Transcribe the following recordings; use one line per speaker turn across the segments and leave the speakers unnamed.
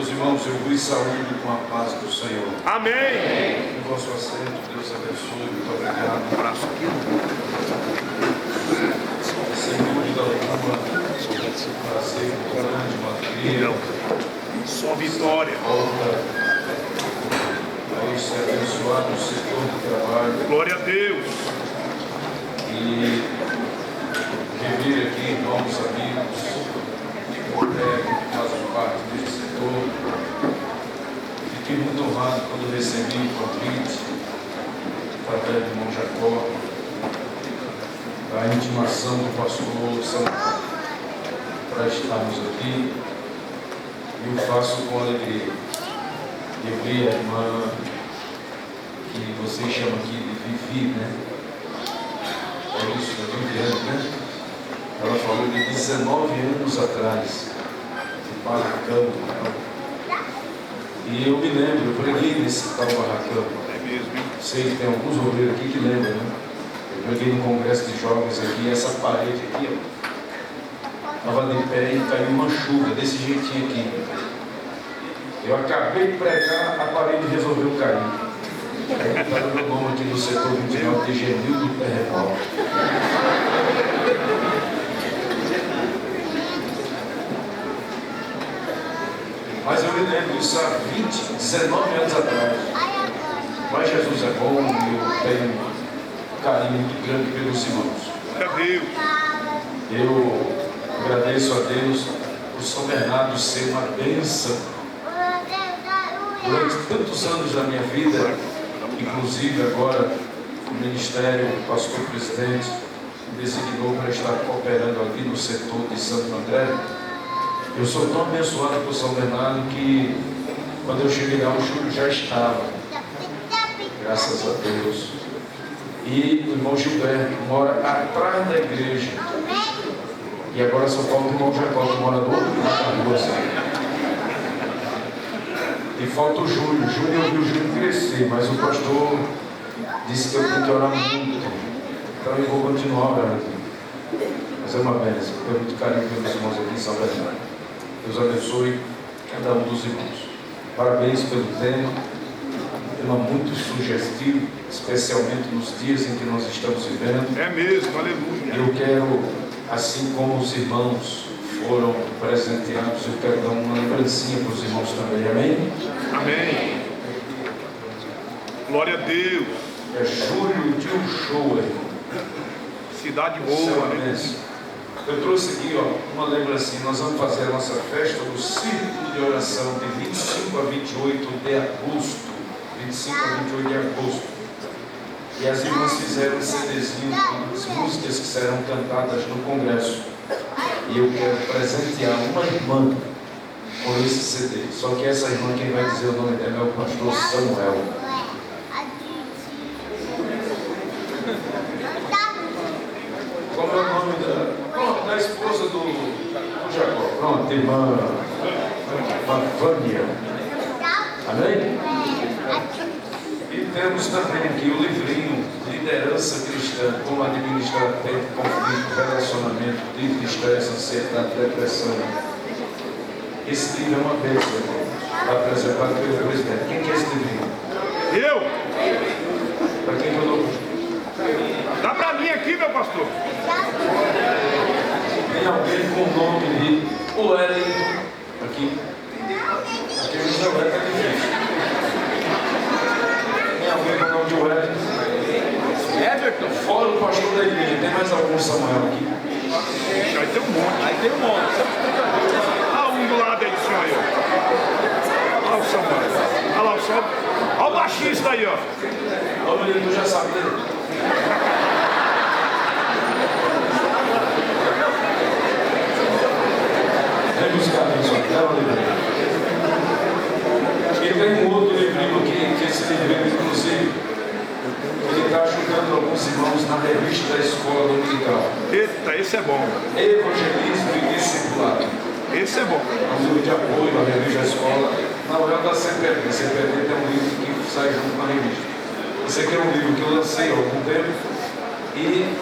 Meus irmãos, eu vos saúdo com a paz do Senhor.
Amém.
No vosso assento, Deus abençoe. Muito obrigado.
Um abraço aqui.
Sem dúvida alguma, um prazer muito grande, uma alegria.
Só vitória.
Volta a esse abençoado setor de trabalho.
Glória a Deus.
E rever aqui irmãos, amigos, que fazem parte desse setor. Fiquei muito honrado quando recebi o convite através do irmão Jacó, da intimação do pastor Samuel, para estarmos aqui. E eu faço com alegria. Eu vi a irmã que vocês chamam aqui de Vivi, né? É isso, a Viviane, né? Ela falou de 19 anos atrás, de barracão. E eu me lembro, eu preguei nesse tal barracão.
É mesmo, hein?
Sei que tem alguns obreiros aqui que lembram, né? Eu preguei no congresso de jovens aqui, essa parede aqui, ó, estava de pé e caiu uma chuva desse jeitinho aqui. Eu acabei de pregar, a parede resolveu cair. Aí está meu nome aqui no setor 29 de Genil do Terrebol. Mas eu me lembro isso há 19 anos atrás. Mas Jesus é bom e eu tenho um carinho muito grande pelos irmãos.
Glória a Deus.
Eu agradeço a Deus por São Bernardo ser uma bênção. Durante tantos anos da minha vida, inclusive agora o Ministério, o pastor presidente me designou para estar cooperando aqui no setor de Santo André. Eu sou tão abençoado por São Bernardo que quando eu cheguei lá o Júlio já estava, graças a Deus. E o irmão Gilberto mora atrás da igreja. E agora só falta o irmão Jacó, que mora do outro lado da rua, sabe? E falta o Júlio. Eu vi o Júlio crescer, mas o pastor disse que eu tenho que orar muito. Então eu vou continuar orando. Mas é uma bênção. Eu tenho muito carinho pelos irmãos aqui em São Bernardo. Deus abençoe cada um dos irmãos. Parabéns pelo tema muito sugestivo, especialmente nos dias em que nós estamos vivendo.
É mesmo, aleluia.
Eu quero, assim como os irmãos foram presenteados, eu quero dar uma lembrancinha para os irmãos também, amém?
Amém. Glória a Deus.
É Júlio de Uchoa.
Cidade boa, né?
Eu trouxe aqui, ó, uma lembrancinha. Nós vamos fazer a nossa festa do Círculo de Oração de 25 a 28 de agosto. 25 a 28 de agosto. E as irmãs fizeram um CDzinho com as músicas que serão cantadas no congresso. E eu quero presentear uma irmã com esse CD. Só que essa irmã, quem vai dizer o nome dela é o pastor Samuel. Como é o nome da esposa do Jacó? Pronto, irmã Vânia. Amém? E temos também aqui o livrinho Liderança Cristã, como administrar tempo, conflito, relacionamento, livre estresse, ansiedade, depressão. Esse livro é uma bênção, apresentado pelo presidente. Quem quer esse livrinho?
Eu?
Para quem eu dou?
Dá para mim aqui, meu pastor.
Tem alguém com o nome de Wellington aqui? Aqui o José está difícil. Tem alguém com o nome de Wellington? Everton, fora o pastor da igreja, tem mais algum Samuel aqui?
Aí tem um monte.
Aí tem um monte.
Olha um do lado aí do senhor aí, ó. Olha o Samuel. Olha lá o Samuel. Olha o baixista aí, ó.
Ô menino, tu já sabe dele? Vem buscar isso aqui, leva o livrinho. E tem um outro livrinho aqui, que esse livrinho, inclusive, ele está ajudando alguns irmãos na revista da escola dominical.
Eita, esse é bom.
Evangelismo e discipulado.
Esse é bom.
É um livro de apoio à revista da escola. Na verdade, da CPD. A CPD tem um livro que sai junto com a revista. Esse aqui é um livro que eu lancei há algum tempo. E,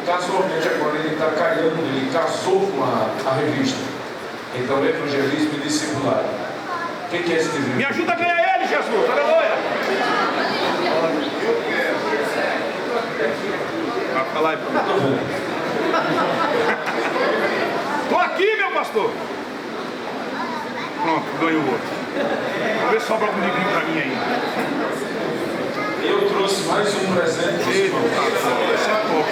casualmente, agora ele está calhando, ele casou com a revista. Então, Evangelismo e discipulado. Quem que é esse livro?
Me ajuda a ganhar ele, Jesus. Aleluia. Vai falar aí pra mim. Estou aqui, meu pastor. Pronto, ganhou o outro. Vamos ver se sobra algum livrinho pra mim ainda.
Eu trouxe mais um presente para os irmãos.
Esse é pouco.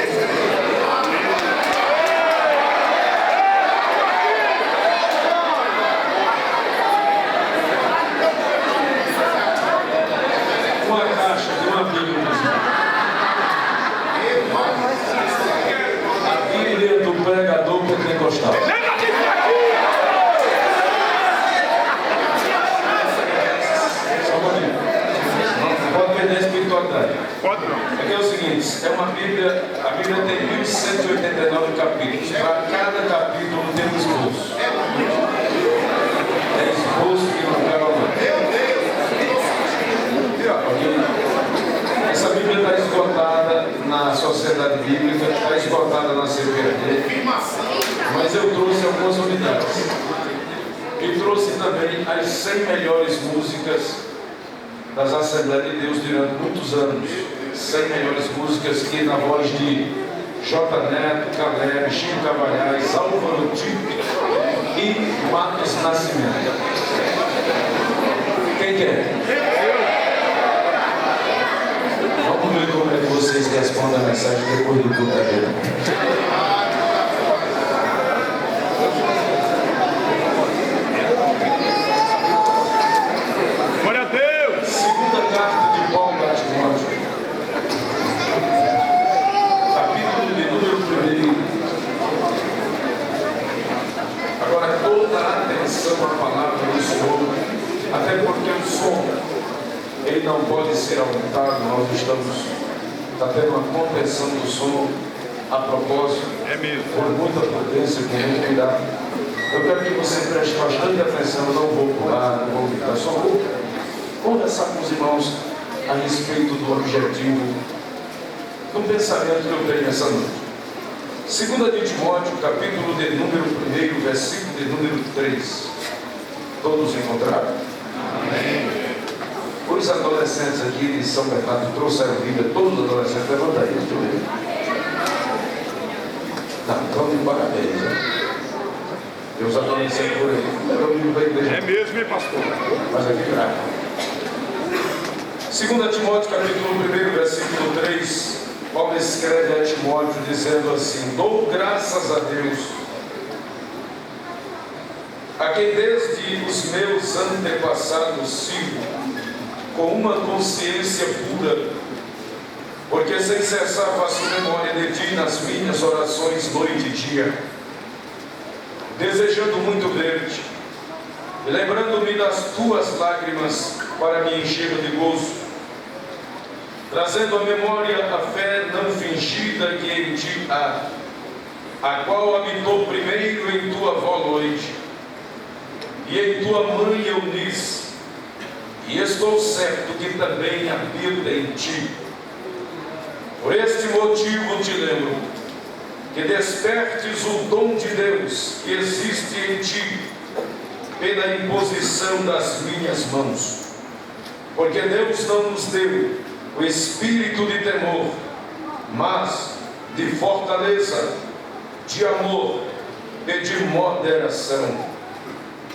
Uma caixa de uma Bíblia, meus irmãos. A Bíblia do pregador pentecostal. Só um pouquinho. Não pode perder a espiritualidade.
Pode não.
É que é o seguinte, é uma Bíblia, a Bíblia tem 1189 capítulos. Para cada capítulo tem um esboço. É esboço que não quer mais. Essa Bíblia está esgotada na Sociedade Bíblica, está esgotada na CPRD, mas eu trouxe algumas unidades. E trouxe também as 100 melhores músicas das Assembleias de Deus durante muitos anos. 100 melhores músicas que na voz de J. Neto, Caleb, Chico Cavalhais, Álvaro Tito e Marcos Nascimento. Quem quer? Vamos ver como é que vocês respondem a mensagem depois do culto dele.
Glória a Deus!
Segunda carta de Paulo a Timóteo, capítulo de número 1. Agora toda a atenção à palavra do Senhor, até porque o som ele não pode ser aumentado. Nós estamos tendo uma contenção do som a propósito, por muita prudência, por muito cuidado. Eu quero que você preste bastante atenção. Eu não vou pular, não vou gritar, só vou conversar com os irmãos a respeito do objetivo do pensamento que eu tenho nessa noite. 2 de Timóteo, capítulo de número 1, versículo de número 3. Todos encontraram? Amém. Os adolescentes aqui de São Bernardo trouxeram a Bíblia, todos os adolescentes, levanta aí, deixa eu ver. Não, então de parabéns, né? E os adolescentes por aí, levam o livro para a igreja.
É mesmo, hein, pastor?
Mas aqui grava. 2 Timóteo, capítulo 1, versículo 3, Paulo escreve a Timóteo dizendo assim: dou graças a Deus, a quem desde os meus antepassados sirvo, com uma consciência pura, porque sem cessar faço memória de ti nas minhas orações noite e dia, desejando muito ver-te, e lembrando-me das tuas lágrimas para me encher de gozo, trazendo à memória a fé não fingida que em ti há, a qual habitou primeiro em tua avó noite, e em tua mãe Eunice, e estou certo que também habita em ti. Por este motivo te lembro que despertes o dom de Deus que existe em ti pela imposição das minhas mãos. Porque Deus não nos deu o espírito de temor, mas de fortaleza, de amor e de moderação.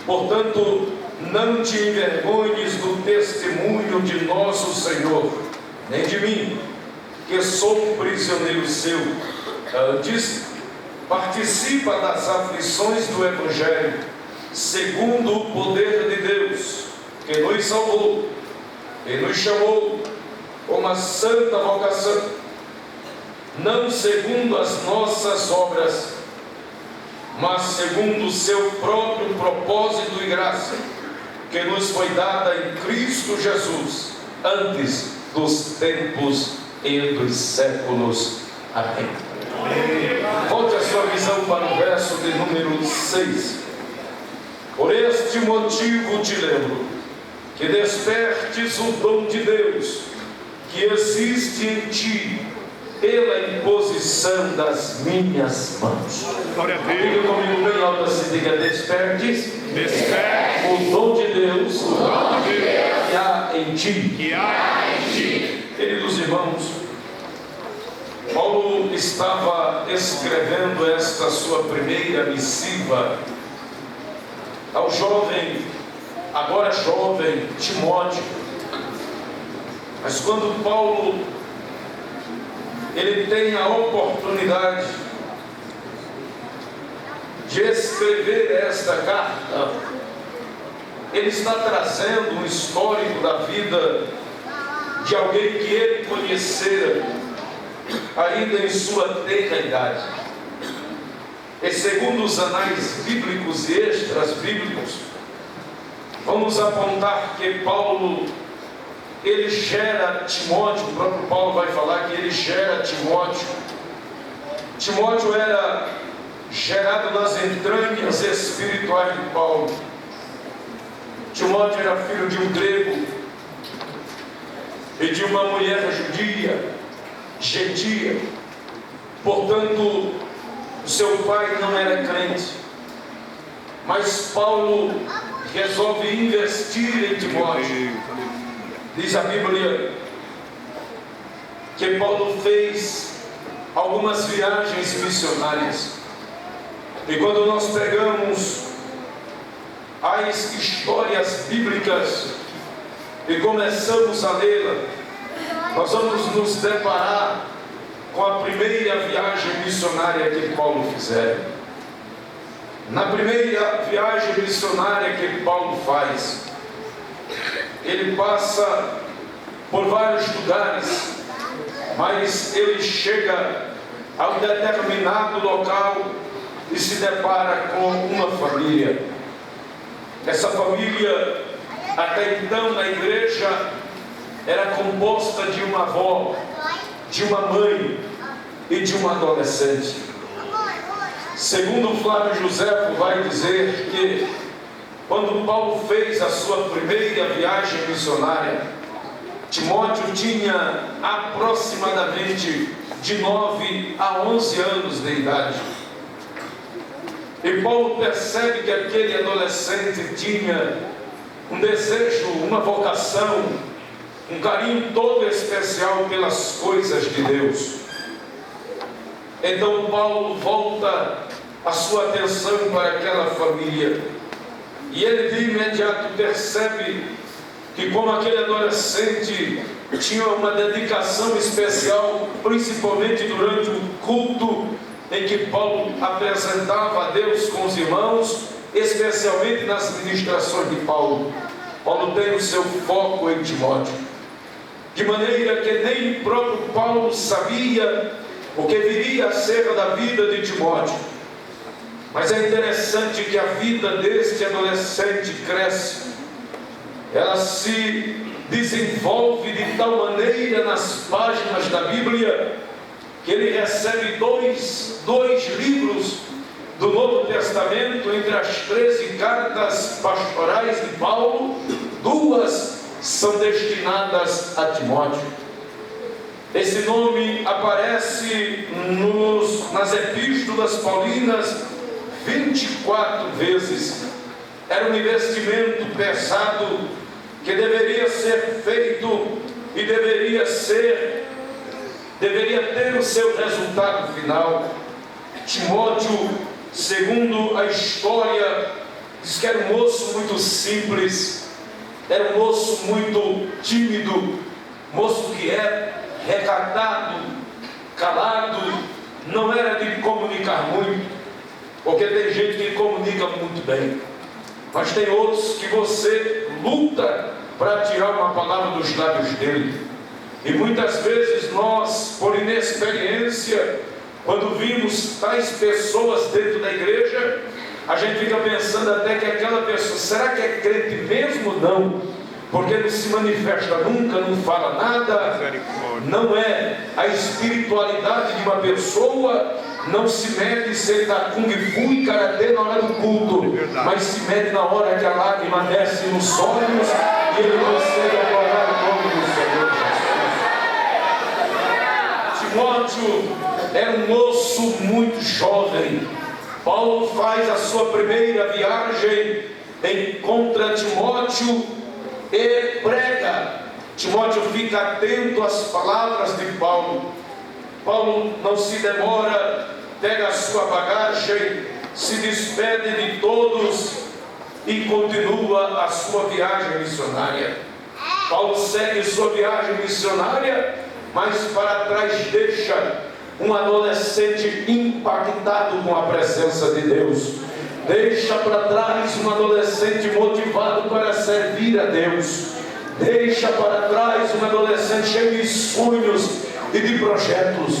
Portanto, não te envergonhes do testemunho de nosso Senhor, nem de mim, que sou um prisioneiro seu. Antes, participa das aflições do Evangelho, segundo o poder de Deus, que nos salvou e nos chamou com uma santa vocação, não segundo as nossas obras, mas segundo o seu próprio propósito e graça, que nos foi dada em Cristo Jesus, antes dos tempos e dos séculos. Amém. Volte a sua visão para o verso de número 6. Por este motivo te lembro que despertes o dom de Deus que existe em ti pela imposição das minhas mãos.
Glória a Deus.
Diga comigo bem alto assim, diga: despertes
Desperte
o dom de Deus em ti.
Que há em ti.
Queridos irmãos, Paulo estava escrevendo esta sua primeira missiva ao jovem, agora jovem, Timóteo. Mas quando Paulo ele tem a oportunidade de escrever esta carta, ele está trazendo um histórico da vida de alguém que ele conhecera ainda em sua tenra idade. E segundo os anais bíblicos e extras bíblicos, vamos apontar que Paulo, ele gera Timóteo. O próprio Paulo vai falar que ele gera Timóteo. Timóteo era gerado nas entranhas espirituais de Paulo. Timóteo era filho de um grego e de uma mulher judia, gentia. Portanto, o seu pai não era crente. Mas Paulo resolve investir em Timóteo. Diz a Bíblia que Paulo fez algumas viagens missionárias. E quando nós pegamos as histórias bíblicas e começamos a lê-la, nós vamos nos deparar com a primeira viagem missionária que Paulo fizer. Na primeira viagem missionária que Paulo faz, ele passa por vários lugares, mas ele chega a um determinado local e se depara com uma família. Essa família, até então na igreja, era composta de uma avó, de uma mãe e de uma adolescente. Segundo Flávio Josefo vai dizer que quando Paulo fez a sua primeira viagem missionária, Timóteo tinha aproximadamente de 9 a 11 anos de idade. E Paulo percebe que aquele adolescente tinha um desejo, uma vocação, um carinho todo especial pelas coisas de Deus. Então Paulo volta a sua atenção para aquela família, e ele de imediato percebe que, como aquele adolescente tinha uma dedicação especial, principalmente durante o culto em que Paulo apresentava a Deus com os irmãos, especialmente nas ministrações de Paulo, Paulo tem o seu foco em Timóteo, de maneira que nem próprio Paulo sabia o que viria a ser da vida de Timóteo. Mas é interessante que a vida deste adolescente cresce, ela se desenvolve de tal maneira nas páginas da Bíblia, que ele recebe dois livros do Novo Testamento. Entre as 13 cartas pastorais de Paulo, 2 são destinadas a Timóteo. Esse nome aparece nas epístolas paulinas 24 vezes. Era um investimento pesado que deveria ser feito e deveria ter o seu resultado final. Timóteo, segundo a história, diz que era um moço muito simples, era um moço muito tímido, moço que é recatado, calado, não era de comunicar muito, porque tem gente que comunica muito bem, mas tem outros que você luta para tirar uma palavra dos lábios dele. E muitas vezes nós, por inexperiência, quando vimos tais pessoas dentro da igreja, a gente fica pensando até que aquela pessoa, será que é crente mesmo? Não, porque não se manifesta nunca, não fala nada. Não é a espiritualidade de uma pessoa, não se mede se ele está kung fu e karatê na hora do culto, mas se mede na hora que a lágrima desce nos olhos e ele consegue adorar o nome do Senhor Jesus. Timóteo era um moço muito jovem. Paulo faz a sua primeira viagem, encontra Timóteo e prega. Timóteo, fica atento às palavras de Paulo. Paulo não se demora, pega a sua bagagem, se despede de todos e continua a sua viagem missionária. Paulo segue sua viagem missionária, mas para trás deixa um adolescente impactado com a presença de Deus. Deixa para trás um adolescente motivado para servir a Deus. Deixa para trás um adolescente cheio de sonhos e de projetos.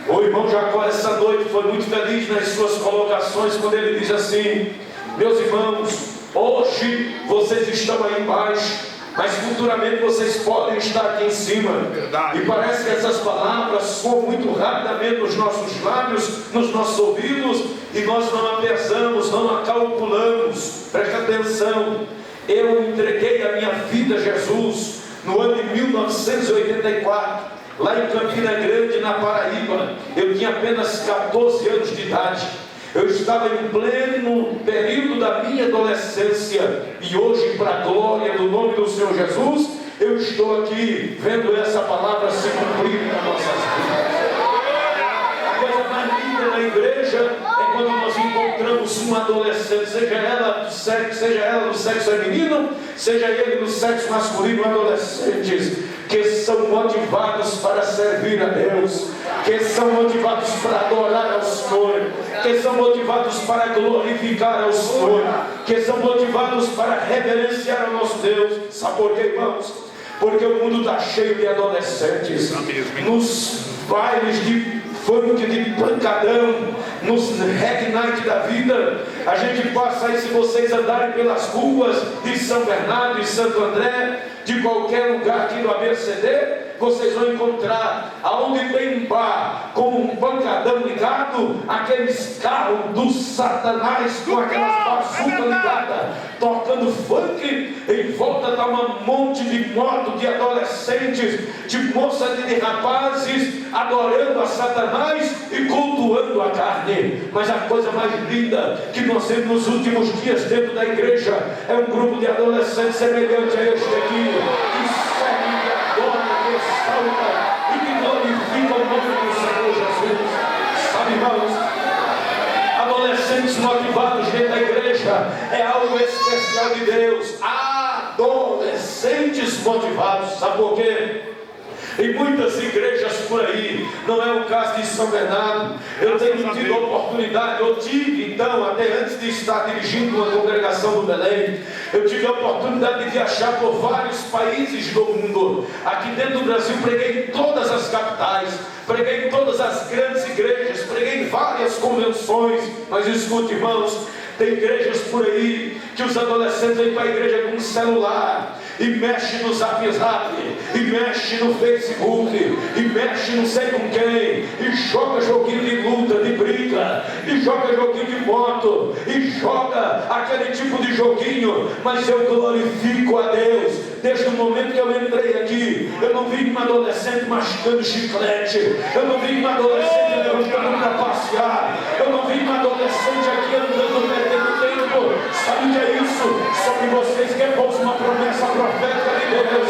O irmão Jacó essa noite foi muito feliz nas suas colocações, quando ele diz assim: meus irmãos, hoje vocês estão aí embaixo, mas futuramente vocês podem estar aqui em cima.
Verdade.
E parece que essas palavras soam muito rapidamente nos nossos lábios, nos nossos ouvidos, e nós não a pesamos, não a calculamos. Preste atenção, eu entreguei a minha vida a Jesus no ano de 1984, lá em Campina Grande, na Paraíba. Eu tinha apenas 14 anos de idade. Eu estava em pleno período da minha adolescência, e hoje, para a glória do nome do Senhor Jesus, eu estou aqui vendo essa palavra se cumprir nas nossas vidas. A coisa mais linda na igreja é quando nós encontramos um adolescente, seja ela do sexo feminino, seja ele do sexo masculino, adolescentes que são motivados para servir a Deus, que são motivados para adorar ao Senhor, que são motivados para glorificar ao Senhor, que são motivados para reverenciar ao nosso Deus. Sabe por quê, irmãos? Porque o mundo está cheio de adolescentes nos bailes de funk, de pancadão, nos reggae night da vida. A gente passa aí, se vocês andarem pelas ruas de São Bernardo e Santo André, de qualquer lugar aqui do ABCD, vocês vão encontrar aonde tem um bar com um pancadão ligado, aqueles carros do Satanás com aquelas bazucas ligadas, tocando funk. Em volta está um monte de moto de adolescentes, de moças e de rapazes, adorando a Satanás e cultuando a carne. Mas a coisa mais linda que nós temos nos últimos dias dentro da igreja é um grupo de adolescentes semelhante a este aqui, que serve, que adora, que exalta e que glorifica o nome do Senhor Jesus. Sabe, irmãos, adolescentes motivados dentro da igreja é algo especial de Deus. Adolescentes motivados, sabe por quê? Em muitas igrejas por aí, não é o caso de São Bernardo. Eu tenho tido a oportunidade, eu tive então, até antes de estar dirigindo uma congregação do Belém, eu tive a oportunidade de viajar por vários países do mundo. Aqui dentro do Brasil, preguei em todas as capitais, preguei em todas as grandes igrejas, preguei em várias convenções. Mas escute, irmãos, tem igrejas por aí que os adolescentes vêm para a igreja com um celular e mexe no Zap, e mexe no Facebook, e mexe não sei com quem, e joga joguinho de luta, de briga, e joga joguinho de moto, e joga aquele tipo de joguinho. Mas eu glorifico a Deus. Desde o momento que eu entrei aqui, eu não vi uma adolescente mascando chiclete, eu não vi uma adolescente levantando para passear, eu não vi uma adolescente aqui andando perdendo tempo. Sabe o que é isso? Sobre vocês que é uma promessa profética de Deus.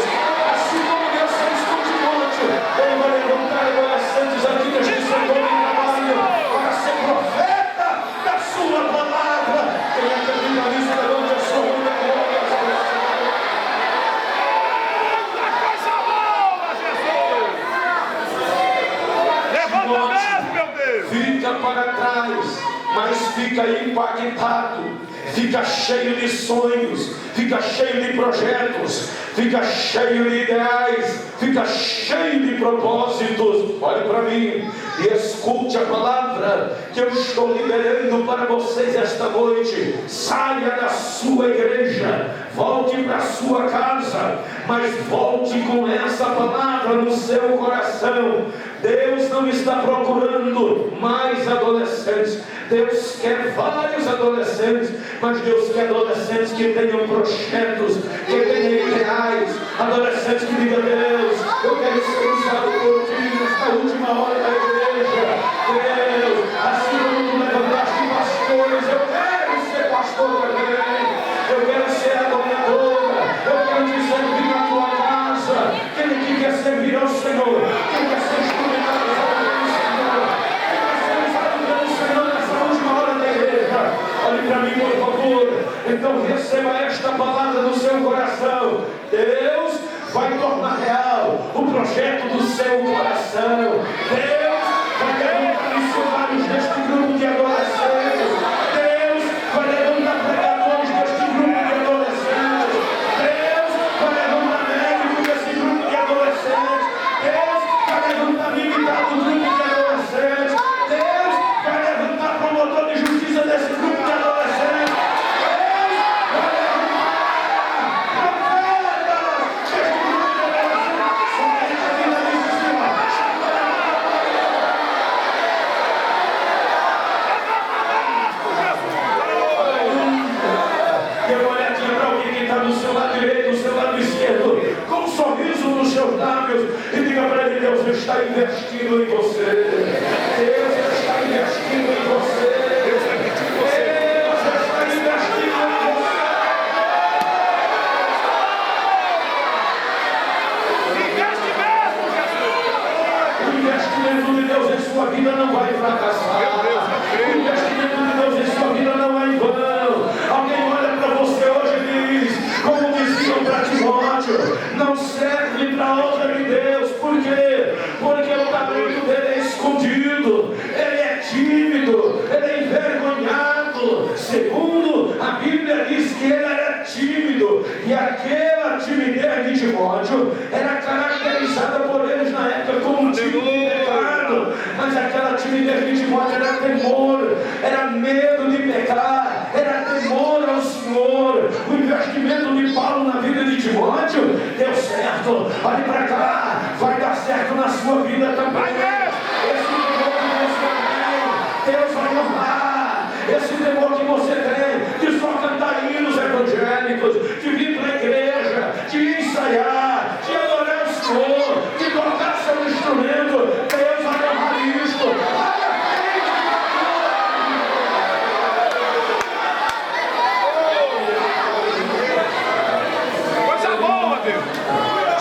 Assim como Deus fez com Timóteo, Ele vai levantar adolescentes aqui neste setor de trabalho para ser profeta da sua palavra. Quem acredita nisso, levante a sua mão e glória a Deus.
Coisa boa, Jesus! Levanta mesmo, meu Deus!
Fica para trás, mas fica impactado. Fica cheio de sonhos, fica cheio de projetos, fica cheio de ideais, fica cheio de propósitos. Olhe para mim e escute a palavra que eu estou liberando para vocês esta noite. Saia da sua igreja, volte para a sua casa, mas volte com essa palavra no seu coração. Deus não está procurando mais adolescentes. Deus quer vários adolescentes, mas Deus quer adolescentes que tenham projetos, que tenham ideais, adolescentes que digam: Deus, eu quero ser usado por ti nesta última hora da igreja. Deus, assim como tu levantaste pastores, eu quero ser pastor também. Eu quero ser a dominadora, eu quero dizer adoração. Deus vai levantar missionários deste grupo de adolescentes. Deus vai levantar pregadores deste grupo de adolescentes. Deus vai levantar médicos desse grupo de adolescentes. Deus vai levantar militar do grupo de adolescentes. Deus vai levantar promotor de justiça desse grupo de adolescentes. Com um sorriso nos seus lábios e diga para ele: Deus está investindo em você. Deus está investindo em você. Deus está investindo em você.
Investe mesmo, Jesus.
O investimento de Deus em sua vida não vai fracassar. O investimento de Deus em sua vida não é em vão. Alguém olha para você hoje e diz, como diziam para Timóteo: não serve para a obra de Deus. Por quê? Porque o talento dele é escondido, ele é tímido, ele é envergonhado. Segundo, a Bíblia diz que ele era tímido, e aquela timidez de Timóteo era caracterizada por eles na época como tímido e pecado. Mas aquela timidez de Timóteo era temor, era medo de pecar, era temor ao Senhor. O investimento de Paulo na vida de Timóteo deu certo. Olhe para cá, vai dar certo na sua vida também. Esse temor que você tem, Deus vai honrar. Esse temor que você tem de só cantar hinos evangélicos, de vir para a igreja, de ensaiar, de adorar o Senhor, de tocar seu instrumento, Deus vai honrar isto.
Coisa boa, Deus.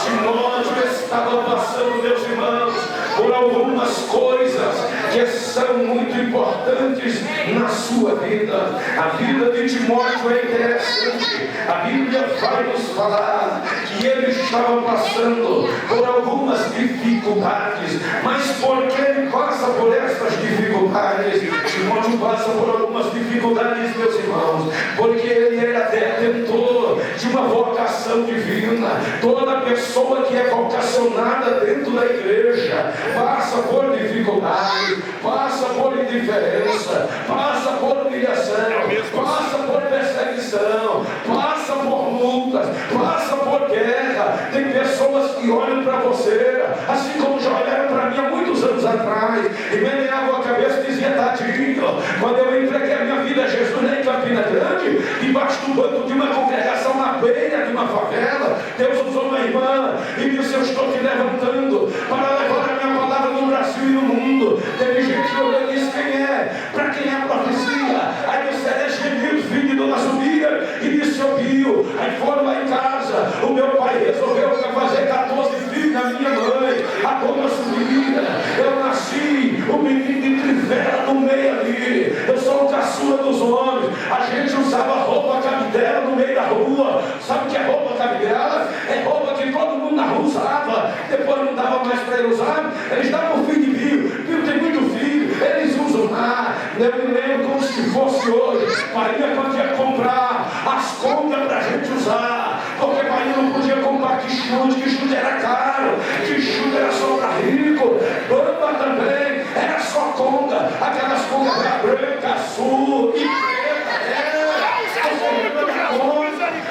Timóteo estava passando, meus irmãos, por algumas coisas que são muito importantes na sua vida. A vida de Timóteo é interessante. A Bíblia vai nos falar que ele estava passando por algumas dificuldades. Mas por que ele passa por essas dificuldades? Timóteo passa por algumas dificuldades, meus irmãos, porque ele era detentor de uma vocação divina. Toda pessoa que é vocacionada dentro da igreja passa por dificuldades, passa por indiferença, passa por humilhação, passa por perseguição, passa por multas, passa por guerra. Tem pessoas que olham para você, assim como já olharam para mim há muitos anos atrás, e meneavam a cabeça e diziam: tadinho, quando eu entreguei a minha vida a Jesus lá em Campina Grande, debaixo do banco de uma congregação na beira de uma favela, Deus usou uma irmã e disse: eu estou te levantando para levar a minha palavra no Brasil e no mundo. Teve gente que olhou e disse: quem é? Para quem é a profecia? Aí disse: é Genil, filho de Dona Zumira. E disse: eu viu. Aí foram lá em casa, o meu pai resolveu fazer 14 filhos na minha mãe, a Dona Zumira. Eu nasci o menino de trivela no meio ali, eu sou o caçula dos homens. A gente usava roupa cabidela no meio da rua. Sabe o que é roupa cabidela? É roupa que todo mundo na rua usava, depois não dava mais para ele usar. Eles davam filho de Pio tem muito filho, eles usam lá. Eu me lembro como se fosse hoje. Maria podia comprar as congas para a gente usar, porque Maria não podia comprar que chute era caro, que chute era só para rico. Bamba também era só conga, aquelas congas branca, azul e preta.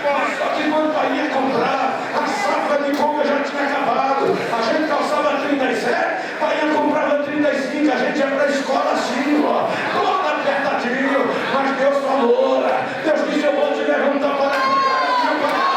Mas só que quando Maria ia comprar, a safra de conga já tinha acabado. A gente calçava 37, Maria comprava 35, a gente ia para a escola assim, ó, todo apertadinho. Mas Deus falou, Deus disse: eu vou te levantar para pregar a minha palavra.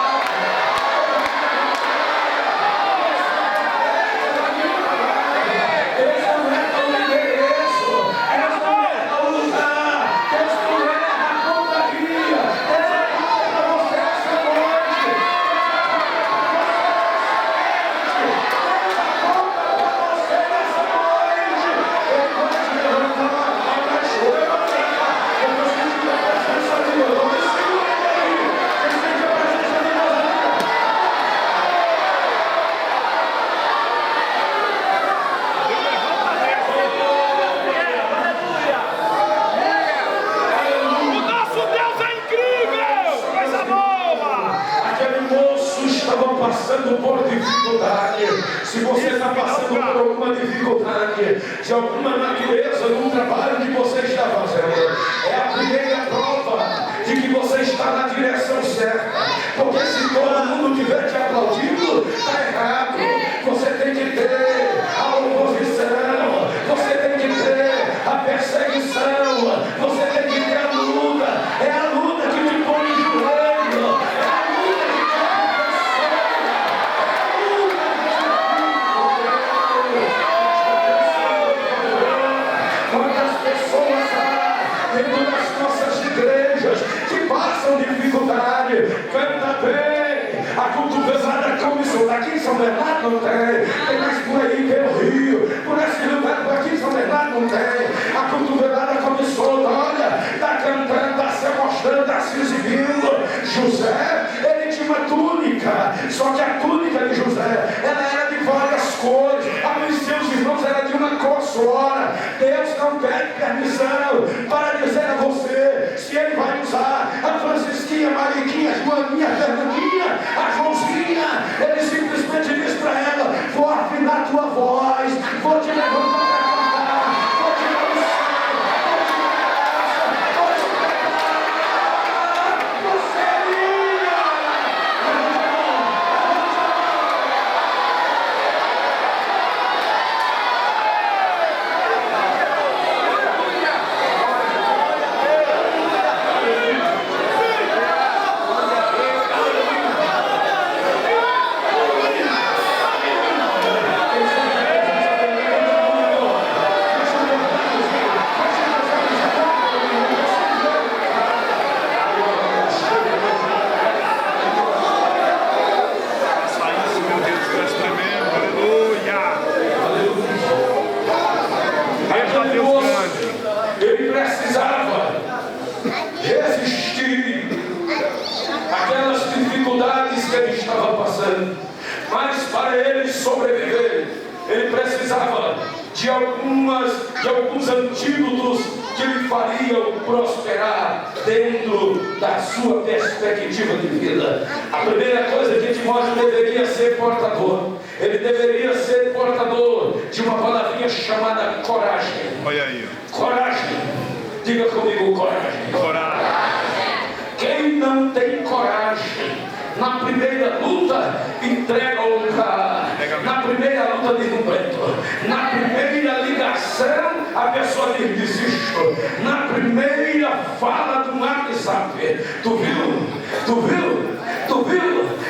passando por dificuldade, se você está passando por alguma dificuldade, de alguma natureza no trabalho que você está fazendo, é a primeira prova de que você está na direção certa. Porque se todo mundo estiver te aplaudindo, está errado. Você tem que ter a oposição, você tem que ter a perseguição, você tem que ter a luta. É a luta que te põe em joelho, é a luta que te apresenta. Quantas pessoas há dentro das nossas igrejas que passam dificuldade? Canta bem, a cotovelada começou. Aqui em São Bernardo não tem mais por aí pelo Rio, por esse lugar, por aqui em São Bernardo não tem. A cotovelada começou, olha, está cantando, está se mostrando, está se exibindo. José, ele tinha uma túnica, só que a túnica de José, ela era de várias cores, a dos seus irmãos era de uma cor só. Deus não pede permissão para dizer a você se ele vai usar a Francisquinha, Mariquinha, Joaninha, Fernandinha, a Joãozinha. Ele simplesmente diz para ela: vou afinar tua voz, vou te levantar para cantar, vou te dar o céu, vou te dar a graça, vou te dar você é minha. Ele precisava resistir àquelas dificuldades que ele estava passando, mas para ele sobreviver, ele precisava de alguns antídotos que lhe fariam prosperar dentro da sua perspectiva de vida. A primeira coisa que Timóteo deveria ser portador, ele deveria ser portador de uma palavrinha chamada coragem.
Olha aí.
Coragem. Diga comigo, coragem.
Coragem.
Quem não tem coragem, na primeira luta entrega o lugar, na primeira luta diz não aguento, na primeira ligação a pessoa diz desisto, na primeira fala do WhatsApp, tu viu?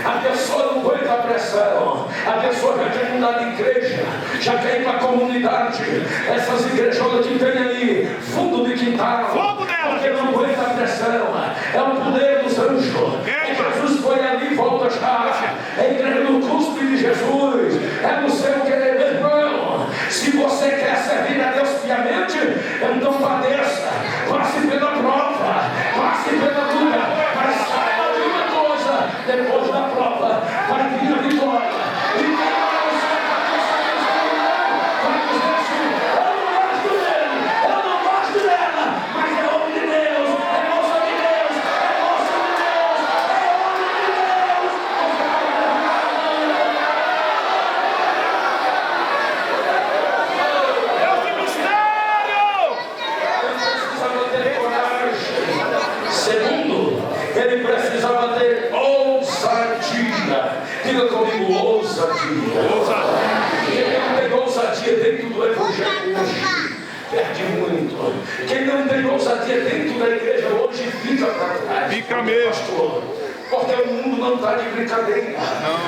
A pessoa não aguenta a pressão, a pessoa já quer mudar de igreja, já quer ir para a comunidade. Essas igrejolas que tem aí, fundo de quintal, porque não aguenta a pressão. É o poder dos anjos. Jesus foi ali e volta já. É a igreja do cuspe de Jesus. É no seu querer, meu irmão. Se você quer servir a Deus piamente, então padeça, passe pela prova, passe pela luta, mas saiba de uma coisa: depois da prova vai vir a vitória. E Deus vai dizer assim: eu não gosto dela, mas é homem de Deus, é moça de Deus, é moça de Deus, é homem de Deus.
Deus de mistério!
Ele precisava ter coragem. Segundo, ele precisava ter ousadia. Diga comigo, ousadia. Quem não tem ousadia dentro do evangelho hoje, perde muito. Quem não tem ousadia dentro da igreja hoje, fica para trás.
Fica mesmo.
Pastor, porque o mundo não está de brincadeira.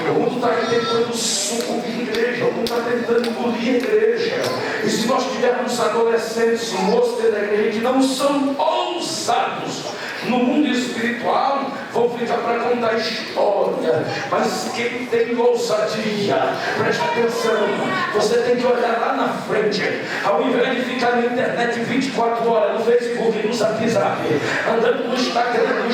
O mundo está tentando sucumbir a igreja, o mundo está tentando engolir a igreja. E se nós tivermos adolescentes, moços da igreja que não são ousados no mundo espiritual, vão ficar para contar história. Mas quem tem ousadia, preste atenção, você tem que olhar lá na frente. Ao invés de ficar na internet 24 horas, no Facebook, no Zap, andando no Instagram,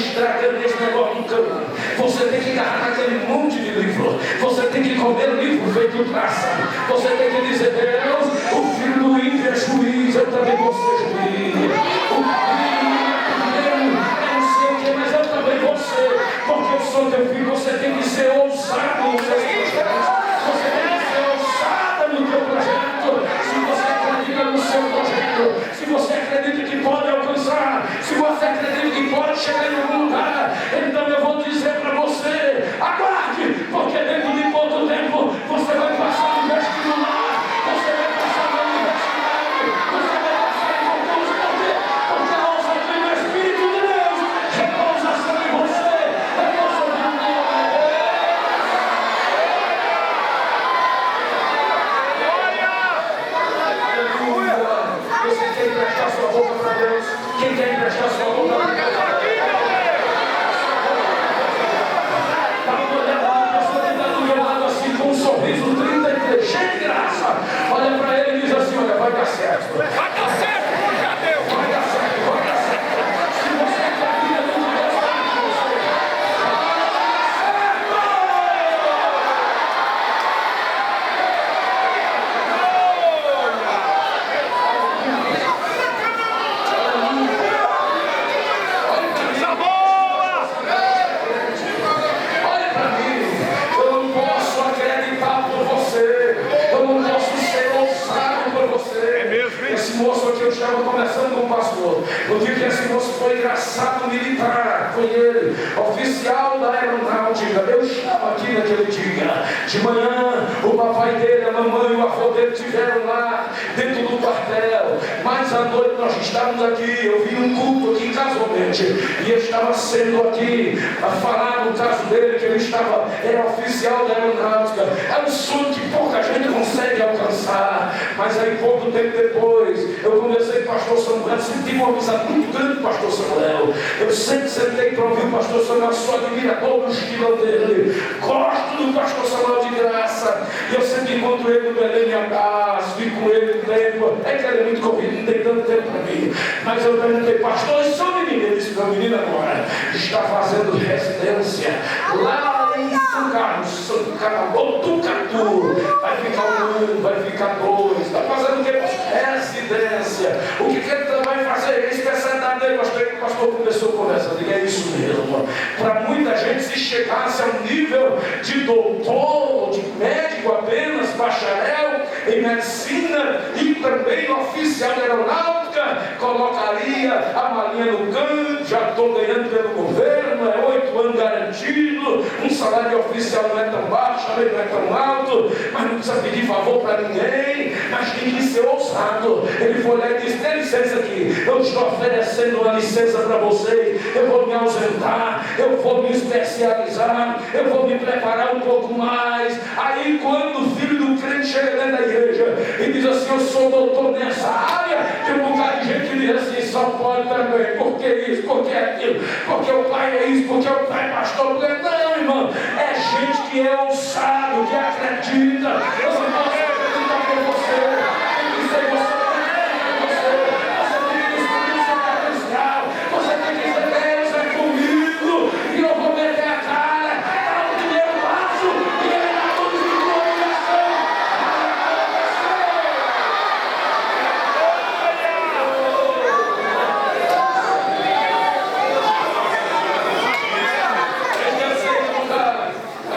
nesse negócio no campo, você tem que agarrar naquele monte de livro. Você tem que comer livro feito traça. Você tem que dizer: Deus, o filho do ímpio é juiz, eu também vou ser juiz. Mas eu também vou ser, porque eu sou teu filho. Você tem que ser ser ousado nos seus projetos. Você tem que ser ousada no teu projeto. Se você acredita no seu projeto, se você acredita que pode alcançar, se você acredita que pode chegar em algum lugar, então eu vou dizer para você, aguarde, porque dentro de pouco tempo você vai passar no vestibular, você vai passar no universidade, você vai passar em concurso, porque a ousadia do Espírito de Deus repousa sobre você, repousa sobre Você quer emprestar sua boca para Deus? Quem quer emprestar sua boca para Deus? Dá uma olhada na pessoa que está do meu lado assim, com um sorriso 33, cheio de graça. Olha para ele e diz assim, olha, vai dar certo.
Vai dar certo, Deus.
Vai dar certo, vai dar certo. Se você acredita no que Deus está com você, vai dar certo.
Coisa boa.
Olha para mim, eu não posso acreditar por você, eu não posso ser ousado por você.
É mesmo, hein?
Esse moço aqui, eu estava conversando com o pastor, no dia que esse moço foi engraçado militar, foi ele, oficial da aeronáutica. Eu estava aqui naquele dia, de manhã, o papai dele, a mamãe e o avô dele estiveram lá, dentro do quartel, mas à noite nós estávamos aqui, eu vi um culto aqui casualmente, e estava sendo aqui a falar do caso dele, que ele era oficial da aeronáutica. É um sonho que pouca gente consegue alcançar, mas aí pouco tempo depois, eu conversei com o pastor Samuel, senti uma amizade muito grande com o pastor Samuel. Eu sempre sentei para ouvir o pastor Samuel, sou admirador do estilo dele, gosto do pastor Samuel de graça, e eu sempre encontro ele no Belém, me abraço, fico com ele no tempo, é que ele é muito corrido, não tem tanto tempo para mim, mas eu perguntei, pastor, e seu menino? Ele disse, meu menino agora está fazendo residência lá em São Carlos, Botucatu, vai ficar um ano, vai ficar dois, está fazendo o que? Residência. O que ele vai fazer? Especialidade dele, o pastor começou a conversar, eu digo, é isso mesmo. Para muita gente, se chegasse a um nível de doutor, de médico apenas, bacharel em medicina e também oficial de aeronáutica, colocaria a malinha no canto, já estou ganhando pelo governo, é 8 anos garantido, um salário de oficial não é tão baixo, também não é tão alto, mas não precisa pedir favor para ninguém, mas tem que ser ousado. Ele foi lá e disse, tem licença aqui, eu estou oferecendo uma licença para vocês, eu vou me ausentar, eu vou me especializar, eu vou me preparar um pouco mais. Aí quando o filho do crente chega dentro da igreja e diz assim, eu sou doutor nessa área, tem um bocado de gente que diz assim, só pode também, por que isso, por que aquilo, porque o pai é isso, porque o pai é pastor, porque... Não, irmão, é gente que é ousado, que acredita. Eu não posso acreditar por você, tem que ser você, você tem que descobrir o seu potencial, você tem que dizer, Deus é comigo, e eu vou meter a cara, dar o primeiro passo, e ele dá todos de glorificação.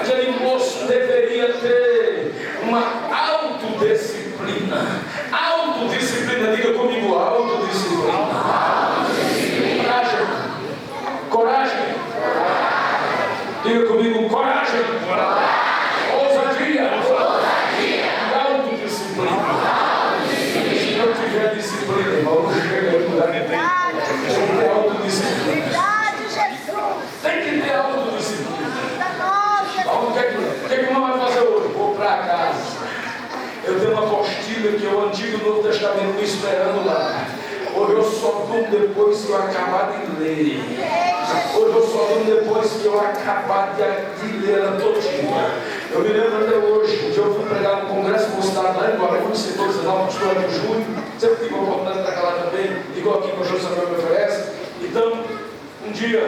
Aquele moço deveria ter uma autodisciplina. Autodisciplina, diga comigo, autodisciplina. Coragem. Diga comigo, coragem. Ousadia. E autodisciplina. Se não tiver disciplina, irmão, não chega a mudar ninguém. Tem que ter autodisciplina. Tem que ter autodisciplina. O que o irmão vai fazer hoje? Vou para casa. Eu tenho uma apostila que é o Antigo e o Novo Testamento me esperando lá. Hoje eu só durmo depois que eu acabar de ler. Hoje eu só durmo depois que eu acabar de ler ela todinha. Eu me lembro até hoje, um dia eu fui pregar no Congresso Mocidade lá em Guarulhos, setor 19, pastor de junho. Sempre tive a oportunidade de estar lá também, igual aqui que o José Samuel me oferece. Então, um dia,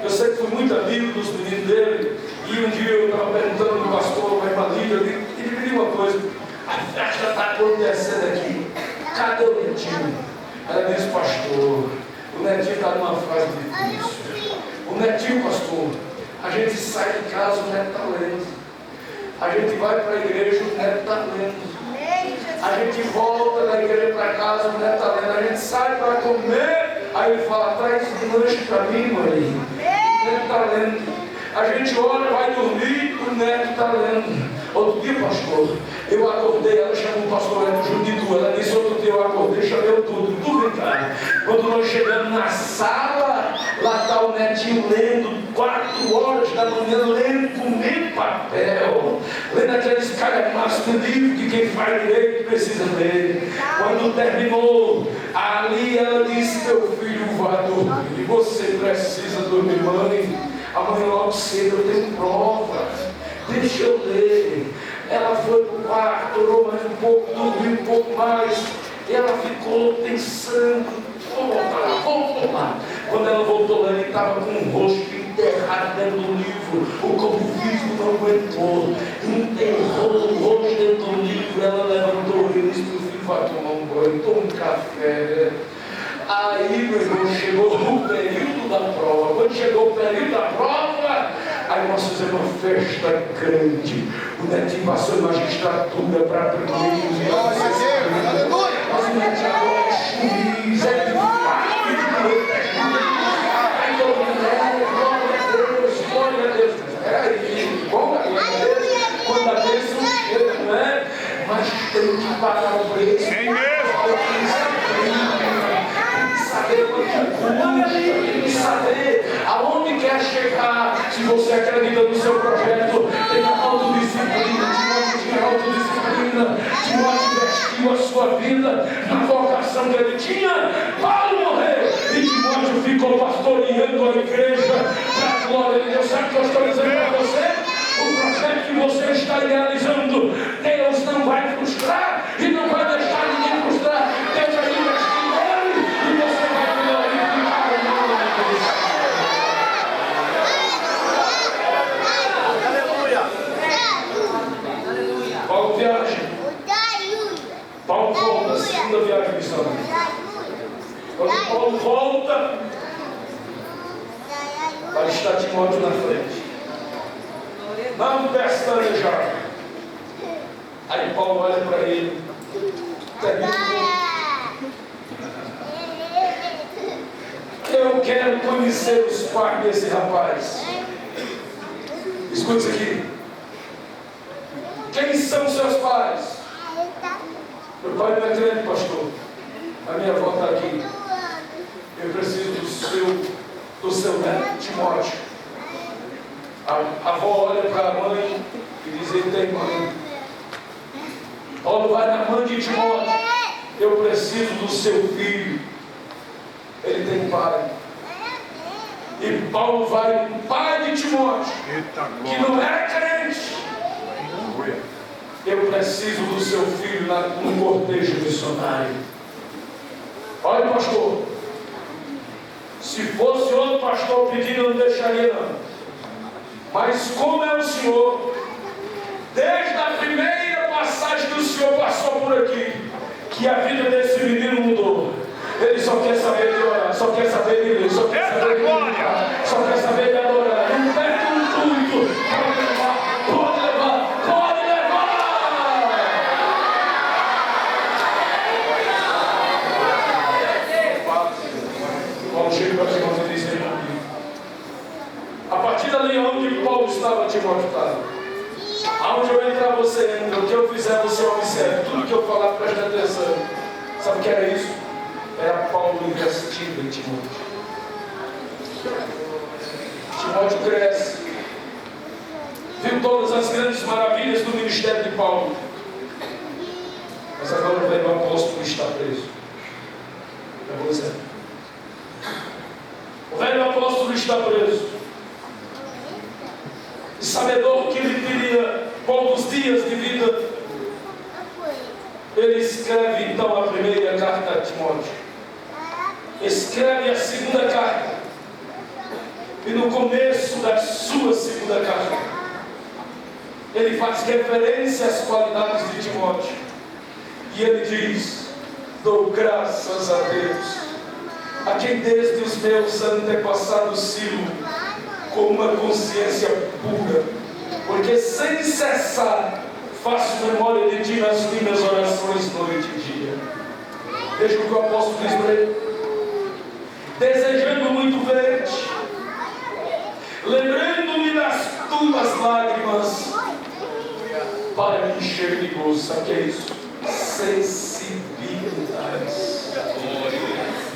eu sempre fui muito amigo dos meninos dele, e um dia eu estava perguntando ao pastor, a irmã Lívia, ele me disse uma coisa, a festa está acontecendo aqui, cadê o Netinho? Ela disse, pastor, o Netinho está numa fase difícil. O Netinho, pastor, A gente sai de casa, o neto está lendo. A gente vai para a igreja, o neto está lendo. A gente volta da igreja para casa, o neto está lendo. A gente sai para comer, aí ele fala, traz um lanche para mim, mãe. O neto está lendo. A gente ora, vai dormir, o neto está lendo. Outro dia, pastor, eu acordei, ela chamou o pastor Neto junto de tu. Ela disse, outro dia eu acordei, chamei tudo em casa. Quando nós chegamos na sala, lá está o netinho lendo, 4 horas da manhã, lendo com papel, lendo aqueles calhamaços de livro que quem faz direito precisa ler. Quando terminou, ali ela disse, meu filho vai dormir, você precisa dormir, mãe. Amanhã logo cedo eu tenho prova, deixa eu ler. Ela foi para o quarto, orou mais um pouco, dormiu um pouco mais. E ela ficou pensando, vamos lá. Quando ela voltou lá, ele estava com o rosto enterrado dentro do livro. O corpo físico não aguentou, enterrou o rosto dentro do livro. Ela levantou e disse, meu filho, vai tomar um banho, toma um café. Aí, meu irmão, chegou o período da prova. Quando chegou o período da prova, aí nós fizemos uma festa grande. O netinho passou em magistratura para primeiros. Mas o netinho agora é juiz, é de parte de Deus. Aí todo mundo glória a Deus. Peraí, glória a Deus. Quando a bênção chega, não é? Mas tem que pagar o preço.
Tem mesmo.
Saber quanto custa, tem que saber aonde quer chegar. Se você acredita no seu projeto, tenha autodisciplina. Timóteo investiu a sua vida na vocação que ele tinha. Paulo morreu e Timóteo ficou pastoreando a igreja para a glória de Deus. Sabe o que eu estou dizendo para você? O projeto que você está realizando, Deus não vai frustrar e não vai deixar ninguém frustrar. Deus vai investir nele e você vai glorificar o nome de Deus. Aleluia. Paulo viaja. Paulo volta, segunda viagem missionária. Quando Paulo volta, vai estar Timóteo na frente. Não pestanejar. Aí Paulo olha para ele. Eu quero conhecer os pais desse rapaz. Escuta isso aqui. Quem são seus pais? Meu pai não é crente, pastor. A minha avó está aqui. Eu preciso do seu neto, Timóteo. A avó olha para a mãe e diz, ele tem mãe. Paulo vai na mãe de Timóteo. Eu preciso do seu filho. Ele tem pai. E Paulo vai no pai de Timóteo, que não é crente. Eu preciso do seu filho no cortejo missionário. Olha, pastor, se fosse outro pastor pedindo, eu não deixaria não. Mas como é o senhor, desde a primeira passagem que o senhor passou por aqui, que a vida desse menino mudou. Ele só quer saber de orar, só quer saber de ler, só quer saber de orar, só quer saber de adorar. Não perde um culto. Pode levar, pode levar. Paulo chega para Timóteo e diz: a partir dali onde Paulo estava, Timóteo estava. Aonde eu entrar, você entra. O que eu fizer, você observa. Tudo que eu falar, preste atenção. Sabe o que era isso? Era Paulo investindo em Timóteo. Timóteo cresce. Viu todas as grandes maravilhas do ministério de Paulo. Mas agora o velho apóstolo está preso. É você. O velho apóstolo está preso. E sabedor que ele teria poucos dias de vida, ele escreve então a primeira carta a Timóteo. Escreve a segunda carta. E no começo da sua segunda carta, ele faz referência às qualidades de Timóteo. E ele diz: dou graças a Deus, a quem desde os meus antepassados sirvo, com uma consciência pura, porque sem cessar faço memória de Ti nas minhas orações noite e dia. Veja o que o apóstolo diz para ele: desejando muito ver-te, lembrando-me das tuas lágrimas, para me encher de gozo. Sabe o que é isso? Sensibilidade.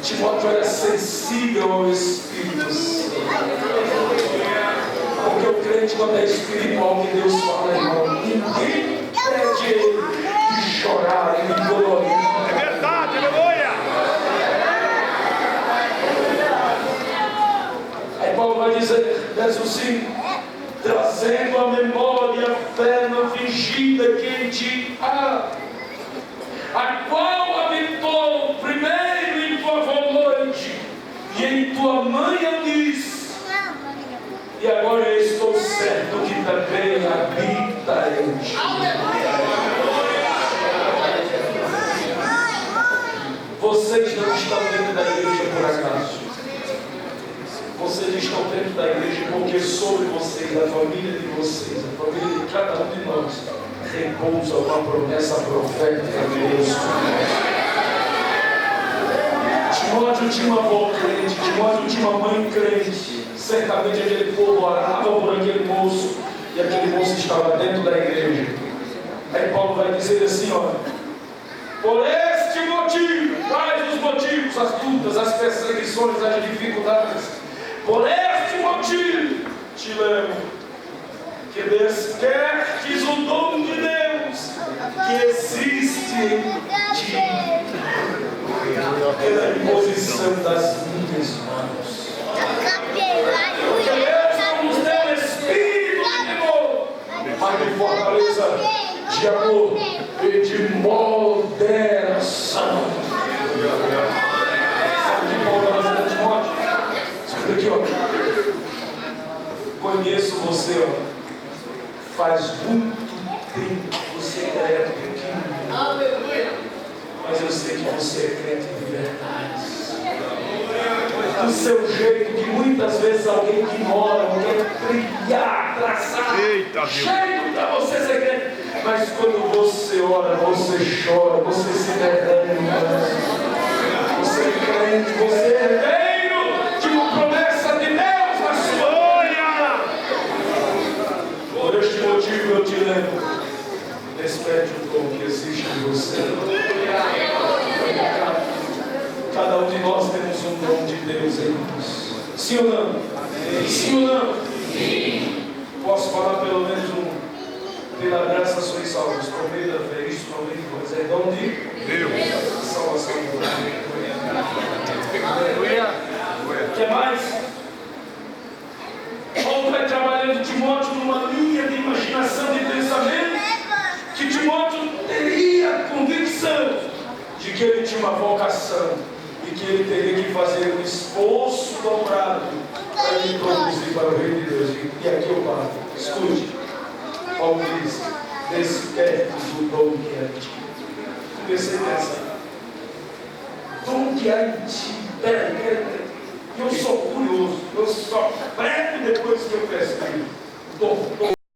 Timóteo era sensível ao Espírito Santo. Porque o crente, quando é espiritual, que Deus fala, irmão, ninguém pede ele de chorar e de dolorir.
É verdade, aleluia!
Aí Paulo vai dizer, verso 5: trazendo à memória a fé não fingida que em ti há, a qual habitou primeiro em tua avó noite e em tua mãe Eunice, e agora eu estou certo que também habita em ti. Vocês não estão dentro da igreja por acaso. Vocês estão dentro da igreja porque sobre vocês, a família de vocês, a família de cada um de nós, repousa uma promessa profética de Deus. Timóteo tinha uma avó crente, Timóteo tinha uma mãe crente. Certamente aquele povo orava por aquele moço, e aquele moço estava dentro da igreja. Aí Paulo vai dizer assim, olha: por este motivo, quais os motivos? As dúvidas, as perseguições, as dificuldades. Por este motivo te levo, que despertes o dom de Deus que existe em ti, pela imposição das minhas mãos. Porque mesmo nos deu espírito de temor, mas de fortaleza, de amor e de moderação. Sabe o que Paulo vai fazer de Timóteo? Escuta aqui, ó. Conheço você, ó. Faz muito tempo que você é pequeno. Mas eu sei que você é crente de verdade. Do seu jeito, que muitas vezes alguém ignora, quer trilhar, traçar, jeito para você ser crente. Mas quando você ora, você chora, você se derrama. Você é crente, você é herdeiro de uma promessa de Deus na sua vida. Por este motivo eu te lembro: desperte o dom que existe em você. Cada um de nós temos um dom de Deus em nós. Sim ou não? Sim ou não? Sim. Posso falar pelo menos pela graça sois salvos, por meio da fé. Isso não vem de coisa, é dom de Deus. Salvação de Deus. O que mais? Paulo vai trabalhando Timóteo numa linha de imaginação, de pensamento, que Timóteo teria convicção de que ele tinha uma vocação e que ele teria que fazer um esforço dobrado para ele produzir para o reino de Deus. E aqui eu paro. Escute. Paulo diz: desperte o dom que há em ti. Comecei a pensar: dom que há em ti. Peraí. Eu sou curioso. Eu só prego depois que eu pesquei. Dom.